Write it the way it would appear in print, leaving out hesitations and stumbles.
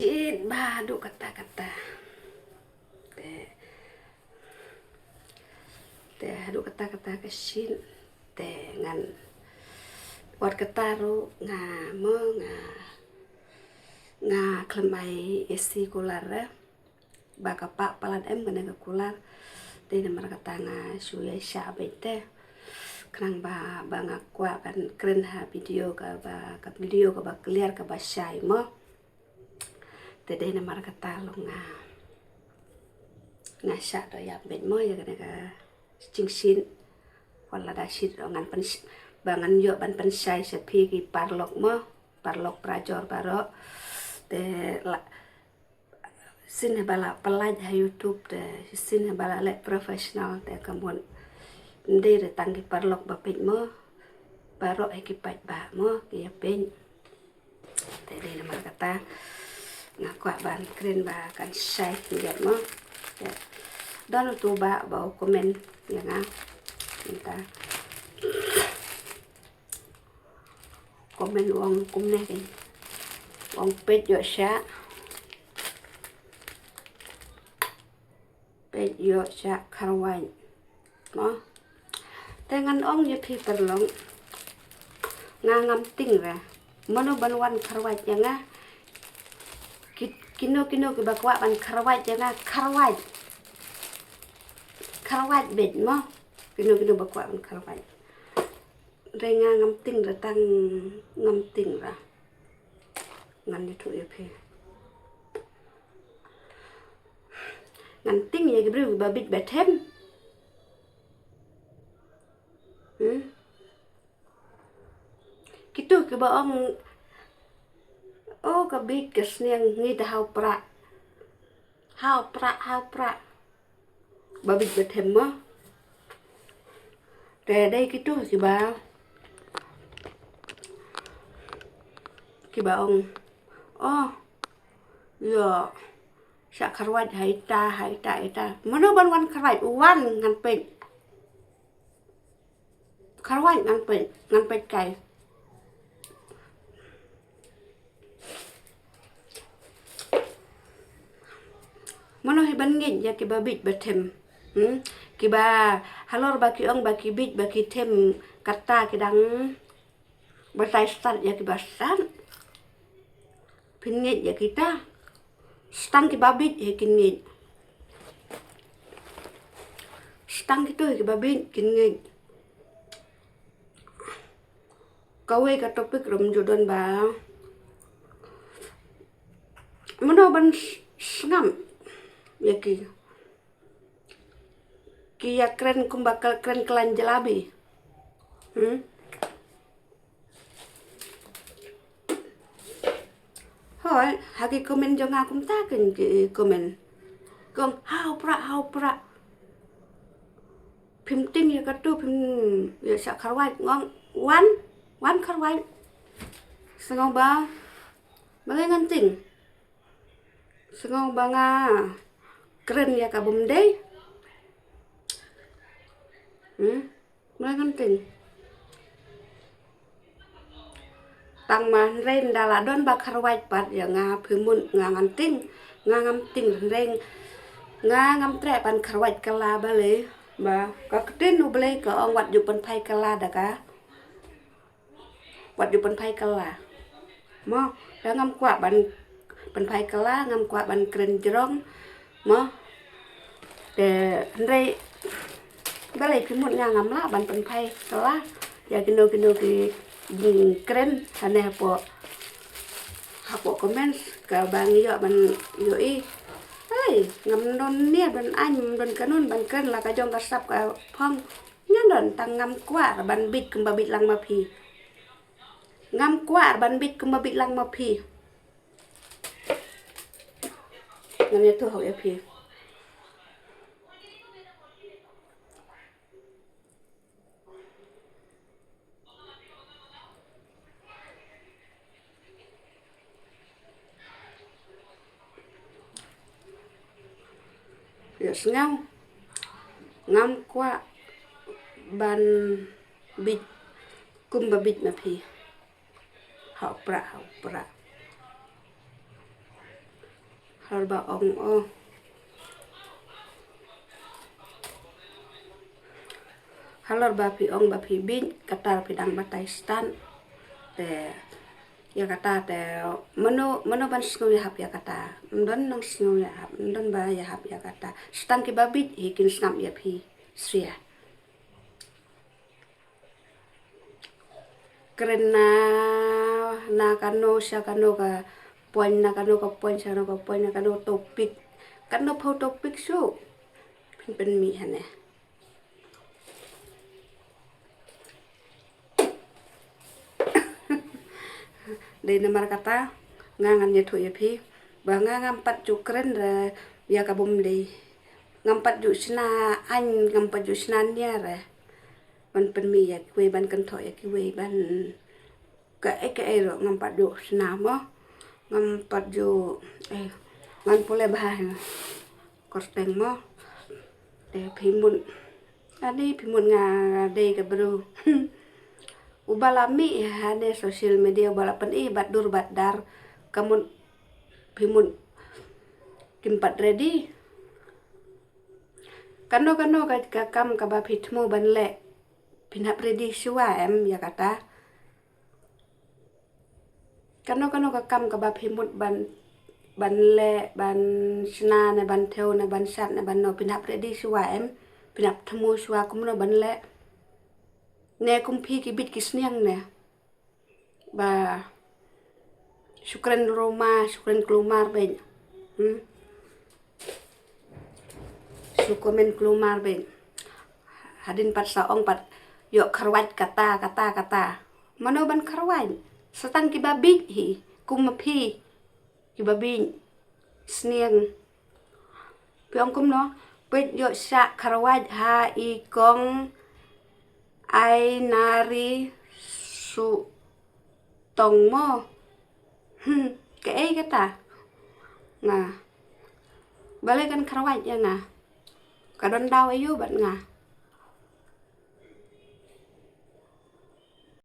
Cid badu kata-kata teh hadu kata-kata kesin teh ngan wat ketaru mo nga klemai esi kular baka pak palan menega kular teh namar kata nga suya syabe teh kenang ba ngakwa kan keren ha video ka video ka ba clear ka ba syai mo tede namar kata lo nga sya do ya bet mo ya kana cingsin wala da sit ngan pen bangan yo ban pen syai sepi ki parlok prajor baro te la sin bala pelaj ha YouTube te sin bala le profesional te kamun ndere tangki parlok ba pet mo baro ki pat ba mo ki ya pen tede namar kata ngakwa ban keren ba kan syai lihat mo dan tu ba bau komen ya nga minta komen uang kumne kan uang pet yo sya karwan mo dengan ong ye pi perlong ngam ting ra mono banwan karwat ya nga kino ke bakwa ban karwat ya nga karwat bet mo kino bakwa ban karwat renga ngam ting ra tang ngam ting ra ngan itu ya pi ngan ting ya gebru babit betem kitu ke baong oh kabik kesniang ngita hau pra babit betem mo re đây kitu ki baong oh yo sya karwat haita mono ban karwat uwan ngan pet karwat ngan pet kai mono hiban ngin ya ki babit betem ki ba halor baki ong baki bit baki tem kata kidang basai start ya ki basan pingit ya kita stang ki babit ya kingit stang itu ya ki babit kingit kawe ka topik rom jodon ba mono ban sngam ya ki ya keren kumbakal keren kelan jelabi hoi hagi komen jong akum taken ki komen kong hau pra pim ting ya katu pim ya sya karwat ngong wan karwat sengong ba malengan ting sengong ba nga keren ya kabum dei malengan ting tang man ren dala don ba karwat pat ya nga phimun ngam ting ren ngam tre pan karwat kala bale ba ka tin nu bale ka ong wat yu pan phai kala da ka wat yu pan phai kala mo da ngam kwa ban pan phai kala ngam kwa ban keren jerong mo de rei bale phimun ngam la ban pan phai kala ya kino ki keren hane hapo komen ka bang yo ban yo i ai ngam don nia ban anh don kanun ban keren la ka jong ka sap ka phong nya don tang ngam kwa ban bit kum babit lang ma phi ngam kwa ban bit kum babit lang ma phi ngam ya tu ho ya phi ya sngau ngam kwa ban bit kum babit ma phi hau pra halor ba ong oh halor ba pi ong ba pi bin katar pidang batai stan te ya kata te mano ban sngo ya hap ya kata ndon nang sngo ya hap ndon ba ya hap ya kata stan ki babit hikin snap ya pi sria keren na kano sya kano ka poin na kano ka poin sya no ka poin na kano topik kano pau topik su pen mi hane dei namar kata ngangan ya thu ya pi ba ngam pat ju keren ra ya ka bom dei ngampat ju sna anh ngampat ju sna nia ra ban pen mi ya kwe ban kan tho ya kwe ban ka ro ngampat ju sna mo ngampat ju ngan pole bahan korteng mo de pimun adi pimun nga de ka bro ubalami hane sosial media balapan bat dur bat dar kamun pimun kimpat ready kano ka kam ka ba pitmu ban le pinap ready suwa ya kata kano ka kam ka ba pimut ban le ban sna ne ban theo ne ban sat ne ban no pinap ready suwa pinap themu suwa kum no ban le ne kum phi ki bit ki sniang ne ba syukran Roma syukran kelumar ben sukomen kelumar ben hadin pat saong pat yo kharwat kata mano ban kharwat satang ki babi hi kumapi ki babi sniang piong kum no pet yo sya kharwat ha I kong ai nari su tong mo ke kata nga balikan kharwat ya nga kadon daw ayo bat nga